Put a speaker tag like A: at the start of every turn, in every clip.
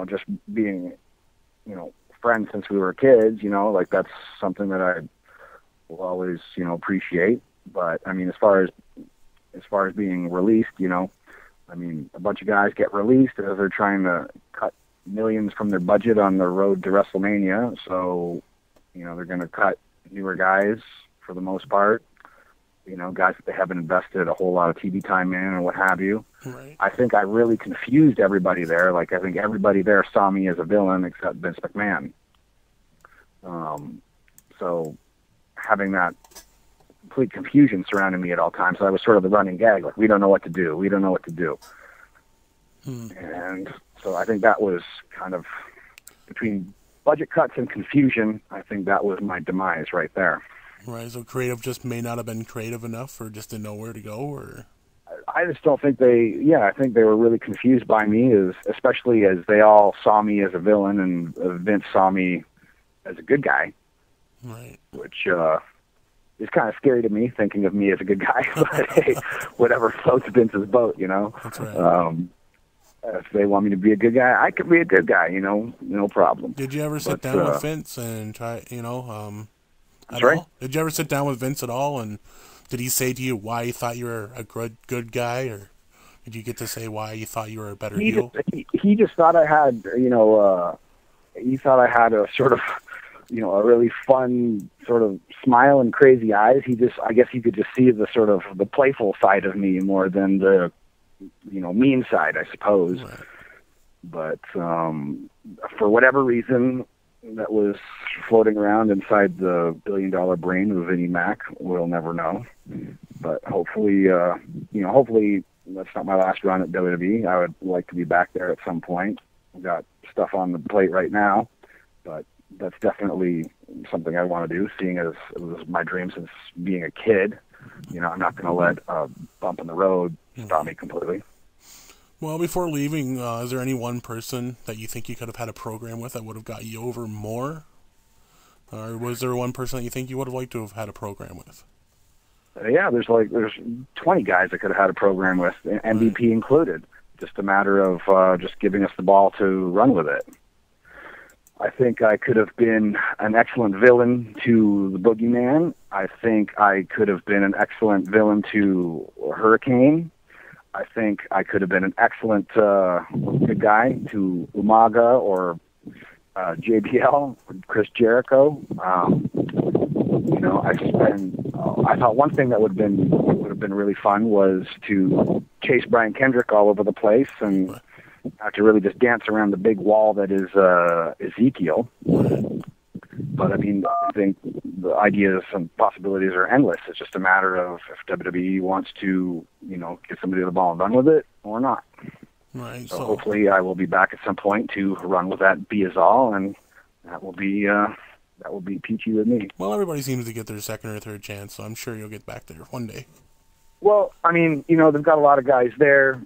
A: just being, friends since we were kids, like that's something that I will always, appreciate. But I mean, as far as being released, I mean, a bunch of guys get released as they're trying to cut millions from their budget on the road to WrestleMania. So, they're going to cut newer guys for the most part, guys that they haven't invested a whole lot of TV time in or what have you.
B: Right.
A: I think I really confused everybody there. Like, I think everybody there saw me as a villain except Vince McMahon. So having that complete confusion surrounding me at all times, I was sort of the running gag. Like, we don't know what to do. We don't know what to do. And so I think that was kind of between budget cuts and confusion. I think that was my demise right there.
B: Right, so creative just may not have been creative enough, or just didn't know where to go, or?
A: I just don't think I think they were really confused by me, especially as they all saw me as a villain and Vince saw me as a good guy.
B: Right.
A: Which is kind of scary to me, thinking of me as a good guy. But hey, whatever floats Vince's boat,
B: That's right.
A: If they want me to be a good guy, I could be a good guy, no problem.
B: Did you ever sit down with Vince and try,
A: That's right.
B: Did you ever sit down with Vince at all, and did he say to you why he thought you were a good guy, or did you get to say why you thought you were a better heel?
A: He just thought I had, he thought I had a sort of, a really fun sort of smile and crazy eyes. I guess he could just see the sort of the playful side of me more than the, mean side, I suppose.
B: Right.
A: But for whatever reason that was floating around inside the billion-dollar brain of Vinnie Mac, we'll never know. But hopefully, hopefully that's not my last run at WWE. I would like to be back there at some point. I've got stuff on the plate right now, but that's definitely something I want to do, seeing as it was my dream since being a kid. I'm not going to let a bump in the road stop me completely.
B: Well, before leaving, is there any one person that you think you could have had a program with that would have got you over more? Or was there one person that you think you would have liked to have had a program with?
A: Yeah, there's 20 guys I could have had a program with, MVP included. Just a matter of just giving us the ball to run with it. I think I could have been an excellent villain to the Boogeyman. I think I could have been an excellent villain to Hurricane. I think I could have been an excellent good guy to Umaga or JBL, Chris Jericho. I thought one thing that would have been really fun was to chase Brian Kendrick all over the place and have to really just dance around the big wall that is Ezekiel. But I mean, I think the ideas and possibilities are endless. It's just a matter of if WWE wants to, get somebody the ball and run with it or not.
B: Right.
A: So hopefully I will be back at some point to run with that Be As All, and that will be peachy with me.
B: Well, everybody seems to get their second or third chance, so I'm sure you'll get back there one day.
A: Well, I mean, they've got a lot of guys there,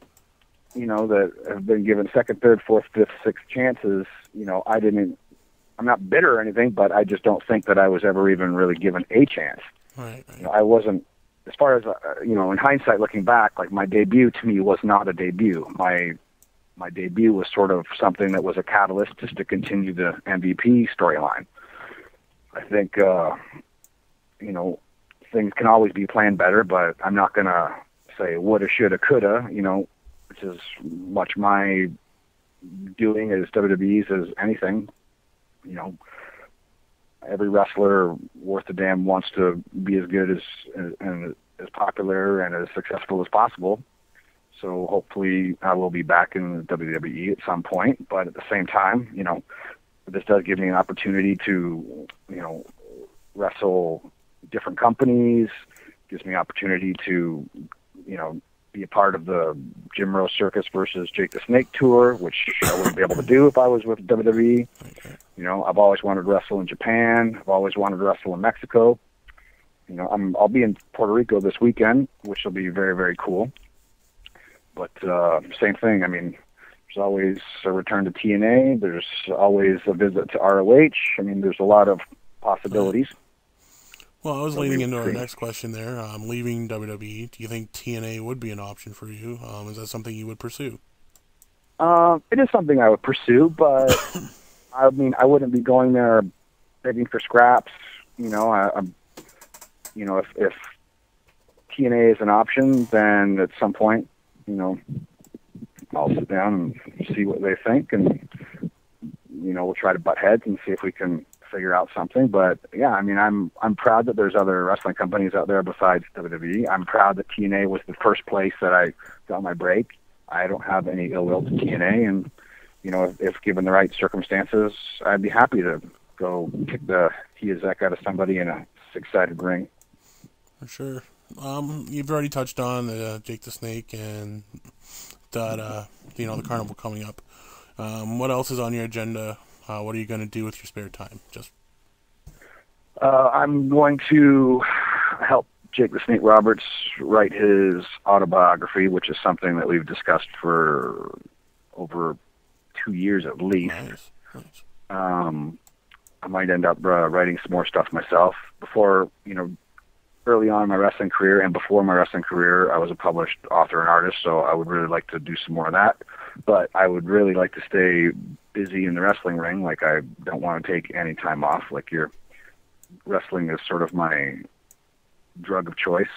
A: that have been given second, third, fourth, fifth, sixth chances. I'm not bitter or anything, but I just don't think that I was ever even really given a chance.
B: Right.
A: I wasn't, as far as, in hindsight looking back, like my debut to me was not a debut. My debut was sort of something that was a catalyst just to continue the MVP storyline. I think, things can always be planned better, but I'm not going to say woulda, shoulda, coulda, which is much my doing as WWE's as anything. Every wrestler worth a damn wants to be as good and as popular and as successful as possible. So hopefully I will be back in WWE at some point. But at the same time, this does give me an opportunity to, wrestle different companies, gives me opportunity to, be a part of the Jim Rose Circus versus Jake the Snake tour, which I wouldn't be able to do if I was with WWE.
B: Okay.
A: I've always wanted to wrestle in Japan. I've always wanted to wrestle in Mexico. I'll be in Puerto Rico this weekend, which will be very, very cool. But same thing. I mean, there's always a return to TNA. There's always a visit to ROH. I mean, there's a lot of possibilities.
B: Well, I was leading into our next question there. Leaving WWE, do you think TNA would be an option for you? Is that something you would pursue?
A: It is something I would pursue, but I mean, I wouldn't be going there begging for scraps. If TNA is an option, then at some point, I'll sit down and see what they think, and we'll try to butt heads and see if we can figure out something. But yeah, I mean, I'm proud that there's other wrestling companies out there besides WWE. I'm proud that TNA was the first place that I got my break. I don't have any ill will to TNA, and if given the right circumstances, I'd be happy to go kick the Kizarny out of somebody in a six-sided ring.
B: For sure. You've already touched on Jake the Snake and that the carnival coming up. What else is on your agenda? What are you going to do with your spare time?
A: I'm going to help Jake the Snake Roberts write his autobiography, which is something that we've discussed for over 2 years at least. Nice. I might end up writing some more stuff myself. Before, early on in my wrestling career and before my wrestling career, I was a published author and artist, so I would really like to do some more of that. But I would really like to stay busy in the wrestling ring. Like, I don't want to take any time off. Like, wrestling is sort of my drug of choice,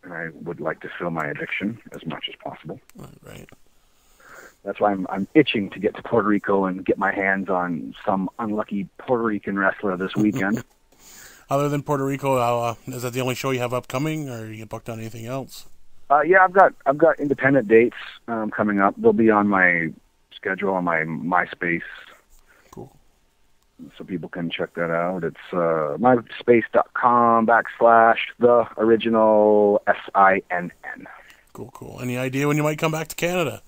A: and I would like to fill my addiction as much as possible.
B: Right.
A: That's why I'm itching to get to Puerto Rico and get my hands on some unlucky Puerto Rican wrestler this weekend.
B: Other than Puerto Rico, is that the only show you have upcoming, or are you booked on anything else?
A: Yeah, I've got independent dates coming up. They'll be on my schedule on my MySpace.
B: Cool.
A: So people can check that out. It's myspace.com/the original SINN.
B: Cool. Any idea when you might come back to Canada?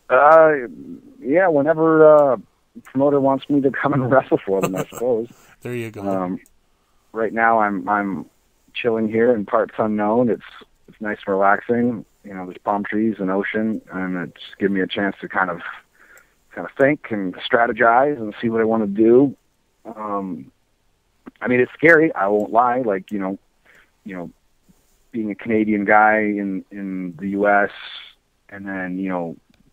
A: Yeah, whenever promoter wants me to come and wrestle for them, I suppose.
B: There you go.
A: Right now, I'm chilling here in parts unknown. It's nice and relaxing. There's palm trees and ocean, and it just gives me a chance to kind of think and strategize and see what I want to do. I mean, it's scary. I won't lie. Like, being a Canadian guy in the U.S. and then,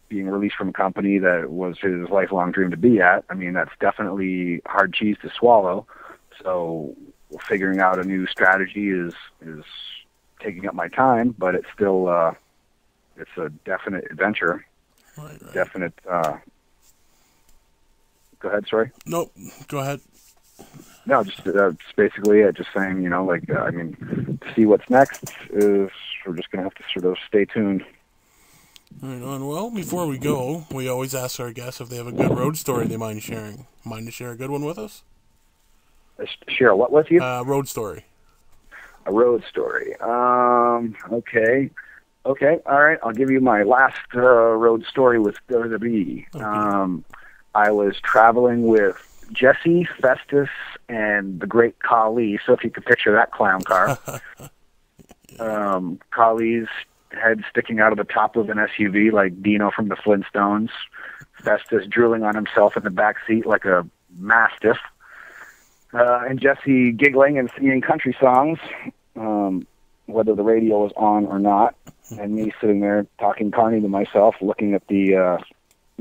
A: being released from a company that was his lifelong dream to be at. I mean, that's definitely hard cheese to swallow. So figuring out a new strategy is taking up my time, but it's still, it's a definite adventure.
B: Right.
A: Definite, go ahead, sorry.
B: Nope, go ahead.
A: No, just basically it. Just saying, I mean, to see what's next is we're just going to have to sort of stay tuned.
B: Right on. Well, before we go, we always ask our guests if they have a good road story they mind sharing. Mind to share a good one with us?
A: Share what with you?
B: Road story.
A: A road story. Okay. All right. I'll give you my last road story with WWE. Okay. I was traveling with Jesse, Festus, and the great Khali. So if you could picture that clown car. Khali's head sticking out of the top of an SUV like Dino from the Flintstones. Festus drooling on himself in the back seat like a mastiff. And Jesse giggling and singing country songs, whether the radio was on or not. And me sitting there talking carny to myself, looking at the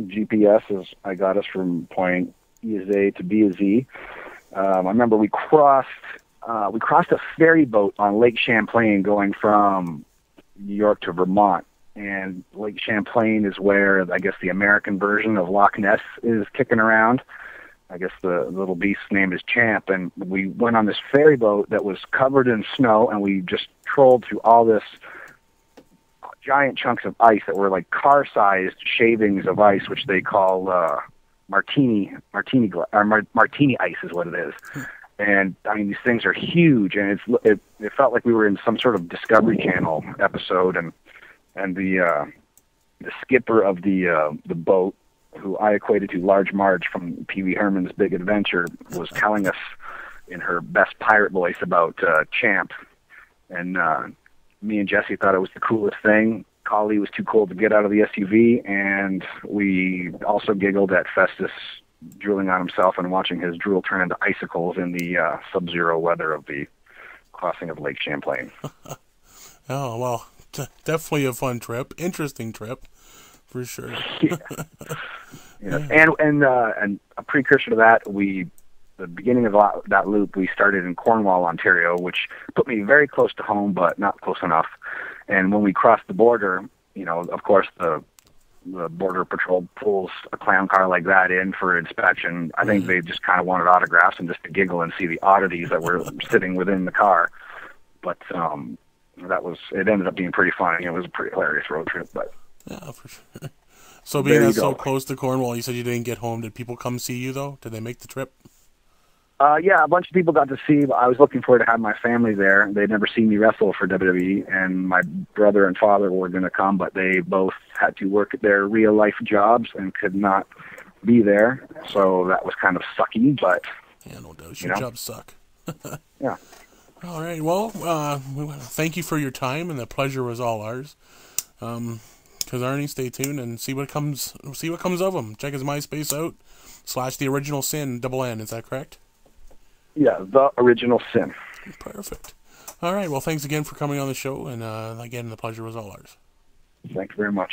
A: GPS as I got us from point E as A to B as E. I remember we crossed a ferry boat on Lake Champlain going from New York to Vermont, and Lake Champlain is where I guess the American version of Loch Ness is kicking around. I guess the little beast's name is Champ, and we went on this ferry boat that was covered in snow, and we just trolled through all this giant chunks of ice that were like car-sized shavings of ice, which they call martini ice is what it is. And I mean, these things are huge, and it felt like we were in some sort of Discovery Channel episode. And the skipper of the boat, who I equated to Large Marge from Pee Wee Herman's Big Adventure, was telling us in her best pirate voice about Champ. And me and Jesse thought it was the coolest thing. Khali was too cool to get out of the SUV, and we also giggled at Festus drooling on himself and watching his drool turn into icicles in the sub-zero weather of the crossing of Lake Champlain.
B: Oh, well, definitely a fun trip, interesting trip. For sure.
A: Yeah. Yeah. And a precursor to that, the beginning of that loop, we started in Cornwall, Ontario, which put me very close to home, but not close enough. And when we crossed the border, of course, the Border Patrol pulls a clown car like that in for inspection. I think they just kind of wanted autographs and just to giggle and see the oddities that were sitting within the car. But it ended up being pretty funny. It was a pretty hilarious road trip. But
B: yeah, for sure. So being so close to Cornwall, you said you didn't get home. Did people come see you, though? Did they make the trip?
A: Yeah, a bunch of people got to see. I was looking forward to have my family there. They'd never seen me wrestle for WWE, and my brother and father were going to come, but they both had to work at their real-life jobs and could not be there. So that was kind of sucky, but...
B: Yeah, no doubt. Your jobs suck.
A: Yeah.
B: All right. Well, thank you for your time, and the pleasure was all ours. Kizarny, stay tuned and see what comes of him. Check his MySpace out / The Original Sin /N. Is that correct?
A: Yeah, The Original Sin.
B: Perfect. All right. Well, thanks again for coming on the show, and again, the pleasure was all ours.
A: Thanks very much.